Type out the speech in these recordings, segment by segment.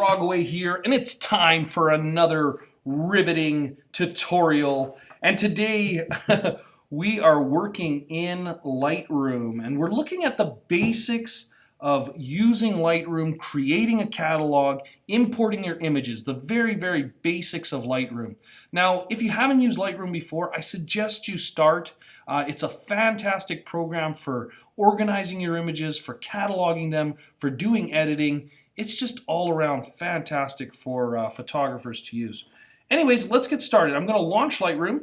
Rogowy here, and it's time for another riveting tutorial. And today we are working in Lightroom, and we're looking at the basics of using Lightroom, creating a catalog, importing your images, the very, very basics of Lightroom. Now, if you haven't used Lightroom before, I suggest you start. It's a fantastic program for organizing your images, for cataloging them, for doing editing. It's just all around fantastic for photographers to use. Anyways, let's get started. I'm going to launch Lightroom,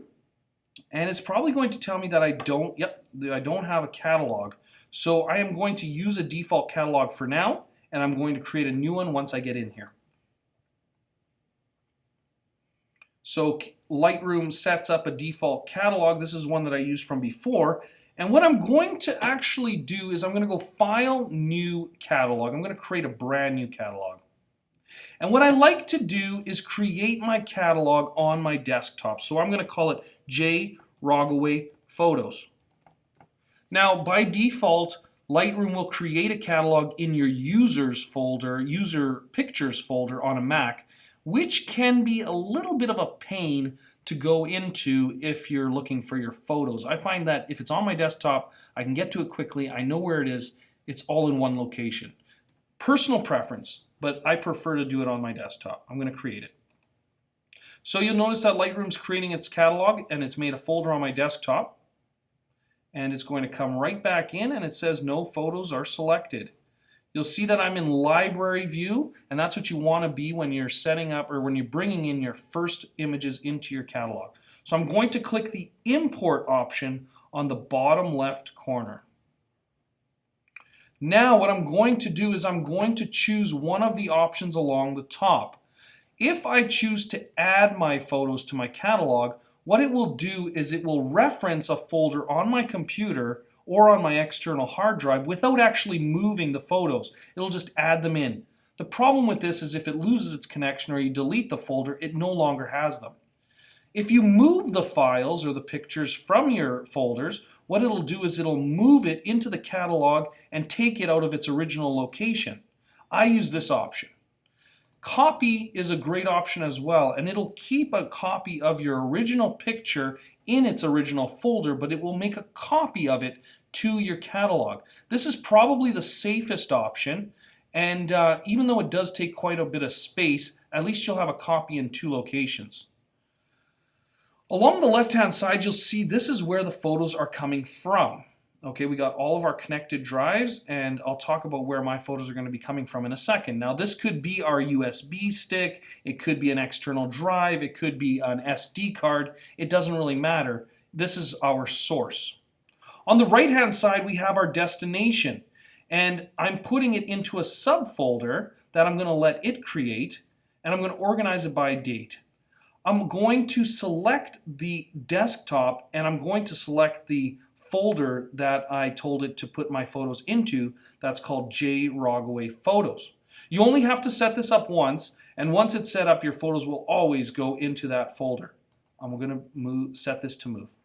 and it's probably going to tell me that I don't have a catalog. So I am going to use a default catalog for now, and I'm going to create a new one once I get in here. So Lightroom sets up a default catalog. This is one that I used from before. And what I'm going to actually do is I'm going to go File, New Catalog. I'm going to create a brand new catalog. And what I like to do is create my catalog on my desktop. So I'm going to call it J Rogowy Photos. Now, by default, Lightroom will create a catalog in your users folder, user pictures folder on a Mac, which can be a little bit of a pain to go into if you're looking for your photos. I find that if it's on my desktop, I can get to it quickly, I know where it is, it's all in one location. Personal preference, but I prefer to do it on my desktop. I'm going to create it. So you'll notice that Lightroom's creating its catalog, and it's made a folder on my desktop. And it's going to come right back in, and it says no photos are selected. You'll see that I'm in library view, and that's what you want to be when you're setting up or when you're bringing in your first images into your catalog. So I'm going to click the import option on the bottom left corner. Now what I'm going to do is I'm going to choose one of the options along the top. If I choose to add my photos to my catalog, what it will do is it will reference a folder on my computer or on my external hard drive without actually moving the photos. It'll just add them in. The problem with this is if it loses its connection or you delete the folder, it no longer has them. If you move the files or the pictures from your folders, what it'll do is it'll move it into the catalog and take it out of its original location. I use this option. Copy is a great option as well, and it'll keep a copy of your original picture in its original folder, but it will make a copy of it to your catalog. This is probably the safest option, and even though it does take quite a bit of space, at least you'll have a copy in two locations. Along the left-hand side, you'll see this is where the photos are coming from. Okay, we got all of our connected drives, and I'll talk about where my photos are going to be coming from in a second. Now, this could be our USB stick, it could be an external drive, it could be an SD card. It doesn't really matter. This is our source. On the right-hand side, we have our destination, and I'm putting it into a subfolder that I'm going to let it create, and I'm going to organize it by date. I'm going to select the desktop, and I'm going to select the folder that I told it to put my photos into. That's called J Rogowy Photos. You only have to set this up once, and once it's set up, your photos will always go into that folder. I'm going to set this to move.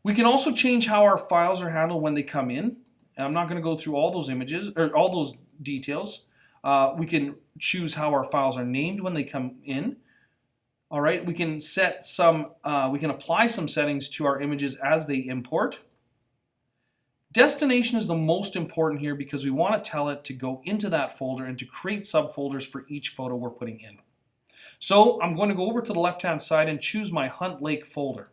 We can also change how our files are handled when they come in. And I'm not going to go through all those images or all those details. We can choose how our files are named when they come in. All right, we can set some, we can apply some settings to our images as they import. Destination is the most important here because we want to tell it to go into that folder and to create subfolders for each photo we're putting in. So I'm going to go over to the left-hand side and choose my Hunt Lake folder.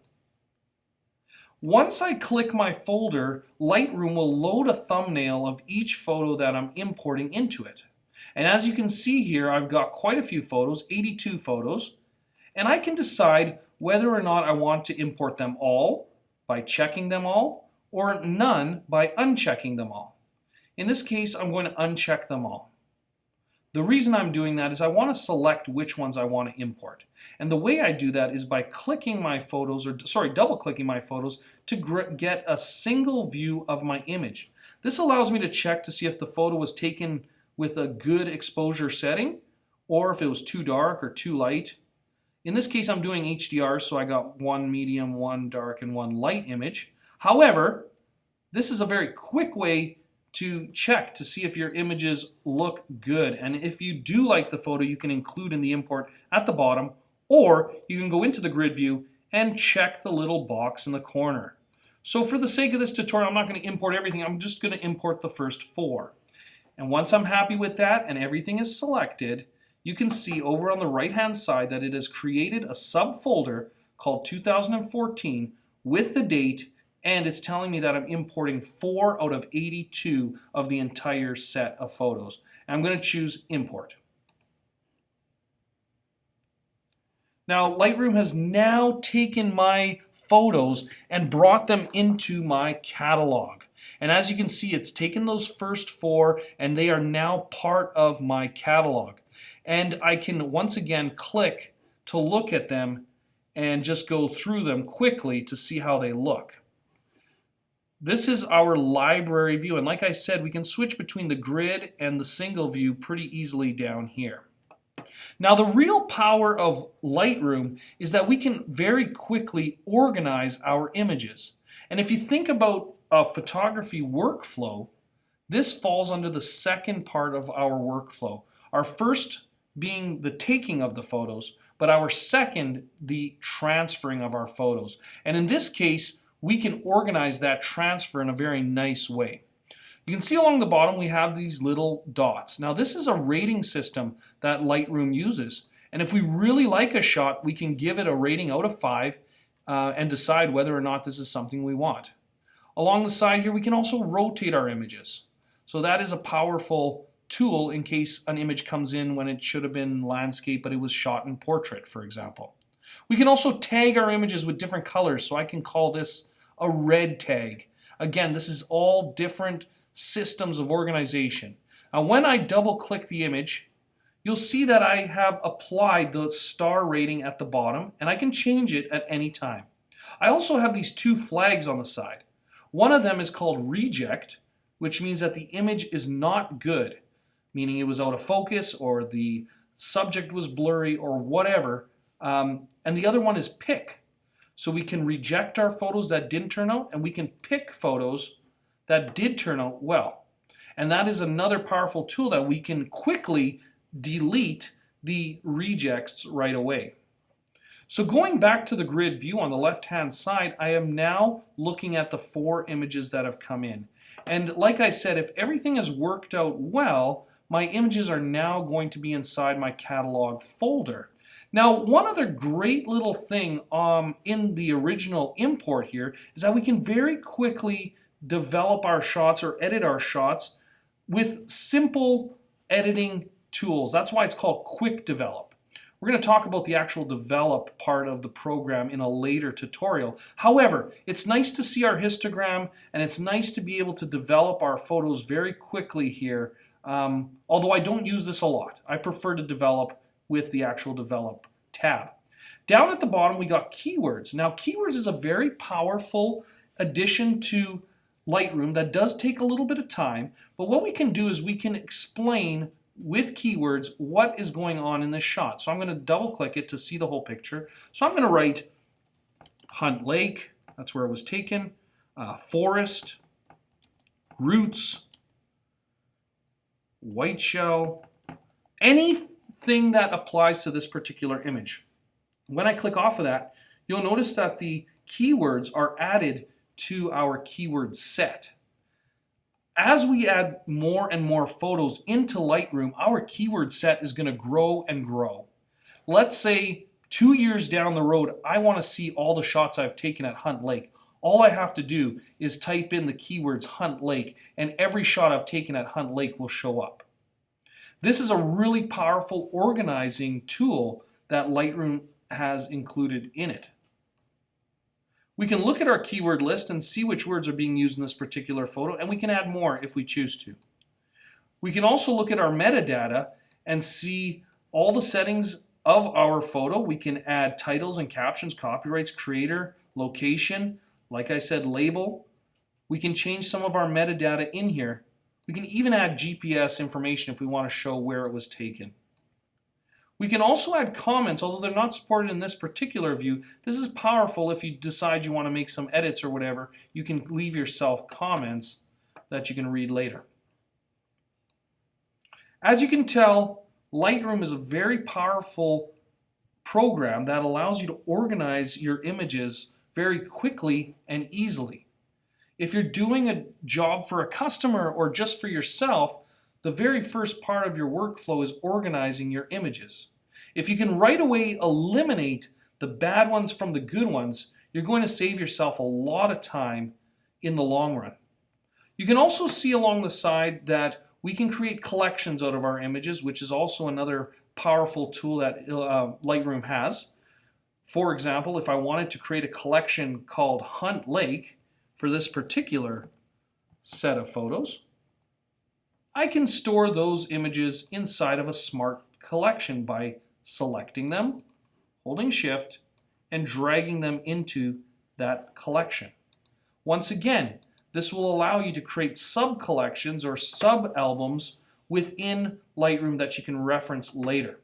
Once I click my folder, Lightroom will load a thumbnail of each photo that I'm importing into it. And as you can see here, I've got quite a few photos, 82 photos. And I can decide whether or not I want to import them all by checking them all, or none by unchecking them all. In this case, I'm going to uncheck them all. The reason I'm doing that is I want to select which ones I want to import. And the way I do that is by clicking my photos, double-clicking my photos to get a single view of my image. This allows me to check to see if the photo was taken with a good exposure setting, or if it was too dark or too light. In this case, I'm doing HDR, so I got one medium, one dark, and one light image. However, this is a very quick way to check to see if your images look good. And if you do like the photo, you can include in the import at the bottom, or you can go into the grid view and check the little box in the corner. So for the sake of this tutorial, I'm not going to import everything. I'm just going to import the first 4. And once I'm happy with that and everything is selected, you can see over on the right-hand side that it has created a subfolder called 2014 with the date, and it's telling me that I'm importing 4 out of 82 of the entire set of photos. And I'm going to choose Import. Now, Lightroom has now taken my photos and brought them into my catalog. And as you can see, it's taken those first 4 and they are now part of my catalog. And I can once again click to look at them and just go through them quickly to see how they look. This is our library view, and like I said, we can switch between the grid and the single view pretty easily down here. Now, the real power of Lightroom is that we can very quickly organize our images. And if you think about a photography workflow, this falls under the second part of our workflow. Our first being the taking of the photos, but our second, the transferring of our photos. And in this case, we can organize that transfer in a very nice way. You can see along the bottom we have these little dots. Now this is a rating system that Lightroom uses. And if we really like a shot, we can give it a rating out of 5 and decide whether or not this is something we want. Along the side here we can also rotate our images. So that is a powerful tool in case an image comes in when it should have been landscape but it was shot in portrait, for example. We can also tag our images with different colors, so I can call this a red tag. Again, this is all different systems of organization. Now when I double click the image, you'll see that I have applied the star rating at the bottom, and I can change it at any time. I also have these 2 flags on the side. One of them is called reject, which means that the image is not good, meaning it was out of focus or the subject was blurry or whatever. And the other one is pick. So we can reject our photos that didn't turn out, and we can pick photos that did turn out well. And that is another powerful tool that we can quickly delete the rejects right away. So going back to the grid view on the left-hand side, I am now looking at the 4 images that have come in. And like I said, if everything has worked out well, my images are now going to be inside my catalog folder. Now, one other great little thing in the original import here is that we can very quickly develop our shots or edit our shots with simple editing tools. That's why it's called Quick Develop. We're going to talk about the actual develop part of the program in a later tutorial. However, it's nice to see our histogram, and it's nice to be able to develop our photos very quickly here, although I don't use this a lot. I prefer to develop with the actual develop tab. Down at the bottom we got keywords. Now keywords is a very powerful addition to Lightroom that does take a little bit of time, but what we can do is we can explain with keywords what is going on in this shot. So I'm going to double click it to see the whole picture. So I'm going to write Hunt Lake, that's where it was taken, forest, roots, white shell, anything that applies to this particular image. When I click off of that, you'll notice that the keywords are added to our keyword set. As we add more and more photos into Lightroom, our keyword set is going to grow and grow. Let's say 2 years down the road, I want to see all the shots I've taken at Hunt Lake. All I have to do is type in the keywords Hunt Lake, and every shot I've taken at Hunt Lake will show up. This is a really powerful organizing tool that Lightroom has included in it. We can look at our keyword list and see which words are being used in this particular photo, and we can add more if we choose to. We can also look at our metadata and see all the settings of our photo. We can add titles and captions, copyrights, creator, location, like I said, label. We can change some of our metadata in here. We can even add GPS information if we want to show where it was taken. We can also add comments, although they're not supported in this particular view. This is powerful if you decide you want to make some edits or whatever. You can leave yourself comments that you can read later. As you can tell, Lightroom is a very powerful program that allows you to organize your images very quickly and easily. If you're doing a job for a customer or just for yourself, the very first part of your workflow is organizing your images. If you can right away eliminate the bad ones from the good ones, you're going to save yourself a lot of time in the long run. You can also see along the side that we can create collections out of our images, which is also another powerful tool that Lightroom has. For example, if I wanted to create a collection called Hunt Lake for this particular set of photos, I can store those images inside of a smart collection by selecting them, holding Shift, and dragging them into that collection. Once again, this will allow you to create sub-collections or sub-albums within Lightroom that you can reference later.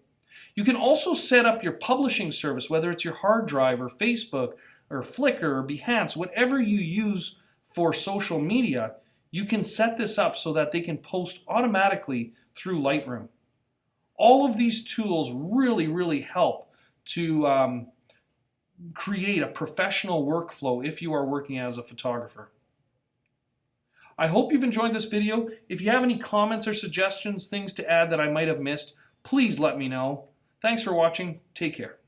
You can also set up your publishing service, whether it's your hard drive or Facebook or Flickr or Behance, whatever you use for social media, you can set this up so that they can post automatically through Lightroom. All of these tools really help to create a professional workflow if you are working as a photographer. I hope you've enjoyed this video. If you have any comments or suggestions, things to add that I might have missed, please let me know. Thanks for watching. Take care.